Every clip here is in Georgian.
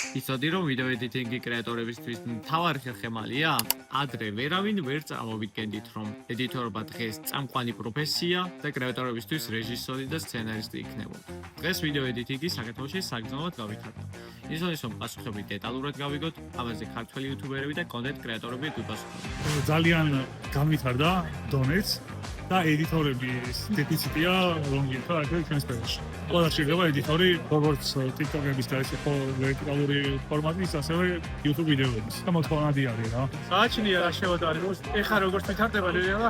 იცოდი რომ ვიდეო ედიტინგი კრეატორებისთვის მთავარი ხერხემალია? ადრე ვერავინ ვერ წამოვიდგენდით რომ ედიტორობა დღეს წამყვანი პროფესია და კრეატორებისთვის რეჟისორი და სცენარისტი იქნებოდა. დღეს ვიდეო ედიტინგი საქართველოში საგრძნობლად გავითარდა. იცოდის რომ პასუხები დეტალურად გავიგოთ, ამაზე ქართველი იუთუბერები და კონტენტ კრეატორები გვიპასუხებენ. ძალიან განვითარდა დონეც და ედიტორების დეფიციტია რომ იქა აქ ჩვენს სფეროში. ყველა შეიძლება ედიტორი როგორც TikTok-ების და ესე ვერტიკალური ფორმატის, ასევე YouTube ვიდეოების. და მოთხოვნადი არის რა. საჩნია რა შევადარებოს. ეხლა როგორც ვითარდება რეალა,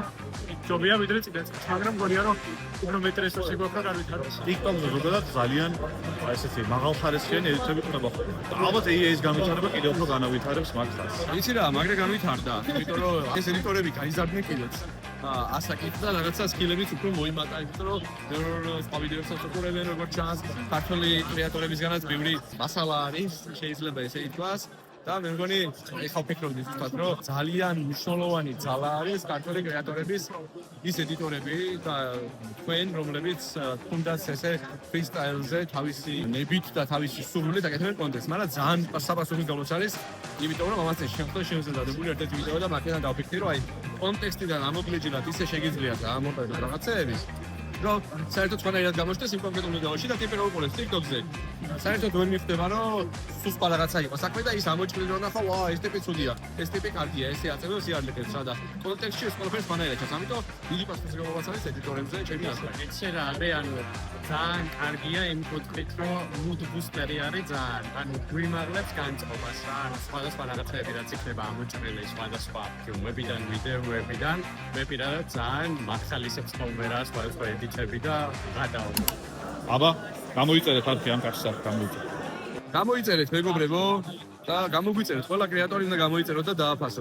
ჯობია ვიდრე წინაც, მაგრამ მგონია რომ უფრო მეტ რესურსი გვაქვს განვითარდეს. TikTok-ზე ზოგადად ძალიან ესეთი მაღალხარისხიანი ედიტები ხდება. ალბათ AI-ის განვითარება კიდევ უფრო განავითარებს მაგ ხაზს. იცი რა, მაგრამ განვითარდა, იმიტომ რომ ეს ედიტორები გაიზარდნენ კიდეც. ასაკით და რაღაცა სკილებიც უფრო მოიმატა, იმიტომ რომ სხვა ვიდეოებსაც უყურებენ როგორც ჩანს, ქართული კრეატორებისგანაც ბევრი მასალა არის, შეიძლება ესე ითქვას. და მე მგონი ეხლა ვფიქრობდი ვთქვათ, რომ ძალიან მნიშვნელოვანი ძალა არის ქართული კრეატორების ის ედიტორები და თქვენ, რომლებიც თუნდაც ესე ფრისტაილზე თავისი ნებით და თავისი სურვილით აკეთებენ კონტენტს, მაგრამ ძალიან საფასურის გამოც არის, იმიტომ რომ ამას შევზადებული ერთ-ერთი ვიდეო და მაგიდან დავფიქრდი, რომ აი კონტექსტიდან ამოკლეჯილად ისე შეგიძლიათ ამოტოვოთ რაღაცეები, რომ საერთოდ სხვანაირად გამოჩნდეს იმ კონკრეტულ ვიდეოში და ტიპი რო უყურებს TikTok-ზე. საერთოდ ვერ მიხდება, რომ სუსტ რაღაცა იყო საქმე და ის ამოჭრილი რომ ნახა, ვა, ეს ტიპი ცუდია, ეს ტიპი კარგია, ესე აწევს იარლიკებს რა და კონტექსტში ეს ყველაფერს სხვანაირად ჩანს. ამიტომ დიდი პასუხისმგებლობაც არის ედიტორებზე, ჩემი აზრით. ეცე რა არის, ანუ ძალიან კარგია იმ კუთხით, რომ mood booster-ი არის ძალიან. ანუ გვიმაღლებს განწყობას რა, ანუ სხვადასხვა რაღაცები რაც იქნება ამოჭრილი სხვადასხვა ფილმებიდან, ვიდეოებიდან, მე პირადად ძალიან მაგხალისებს ხოლმე რა სხვადასხვა ედიტები და გადავა. აბა, გამოიწერეთ არქი ამ კაცს გამოიწერეთ. გამოიწერეთ მეგობრებო და გამოგვიწერეთ ყველა კრეატორი უნდა გამოიწეროთ და დააფასოთ.